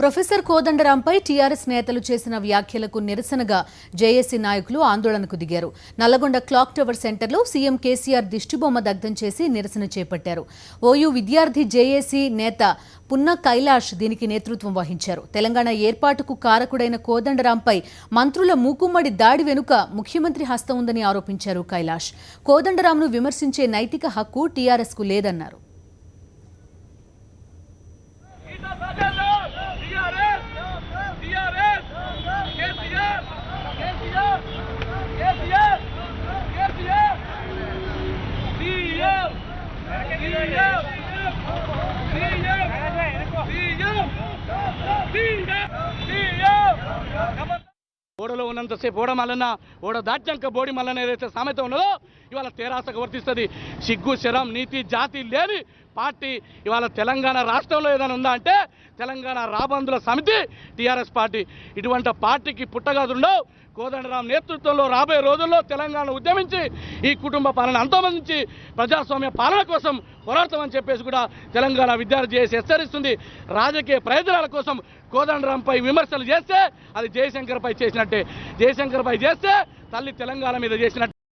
Professor కోదండరాంపై TRS నేతలు చేసిన వ్యాఖ్యలకు నిరసనగా జేఏసీ నాయకులు ఆందోళనకు దిగారు. నల్లగొండ క్లాక్ టవర్ సెంటర్లో సీఎం కేసీఆర్ దిష్టిబొమ్మ దగ్ధం చేసి నిరసన చేపట్టారు. ఓయూ విద్యార్థి జేఏసీ నేత పున్న కైలాష్ దీనికి నేతృత్వం వహించారు. తెలంగాణ ఏర్పాటుకు కారకుడైన కోదండరాంపై మంత్రుల మూకుమ్మడి దాడి వెనుక ముఖ్యమంత్రి హస్తం ఉందని ఆరోపించారు కైలాష్. కోదండరాంను విమర్శించే నైతిక హక్కు టీఆర్ఎస్కు లేదన్నారు. ఓడలో ఉన్నంతసేపు ఓడ మల్లన్న, ఓడ దాట్యాక బోడి మల్లన్న ఏదైతే సామెత ఉన్నదో ఇవాళ తెరాసకు వర్తిస్తుంది. సిగ్గు శరం నీతి జాతి లేని పార్టీ ఇవాళ తెలంగాణ రాష్ట్రంలో ఏదైనా ఉందా అంటే తెలంగాణ రాబందుల సమితి టీఆర్ఎస్ పార్టీ. ఇటువంటి పార్టీకి పుట్టగదుండవు. కోదండరాం నేతృత్వంలో రాబోయే రోజుల్లో తెలంగాణ ఉద్యమించి ఈ కుటుంబ పాలన అంతమందించి ప్రజాస్వామ్య పాలన కోసం పోరాడతామని చెప్పేసి కూడా తెలంగాణ విద్యార్థి చేసి హెచ్చరిస్తుంది. రాజకీయ ప్రయోజనాల కోసం కోదండరాంపై విమర్శలు చేస్తే అది జయశంకర్పై చేసినట్టే. జయశంకర్పై చేస్తే తల్లి తెలంగాణ మీద చేసినట్టే.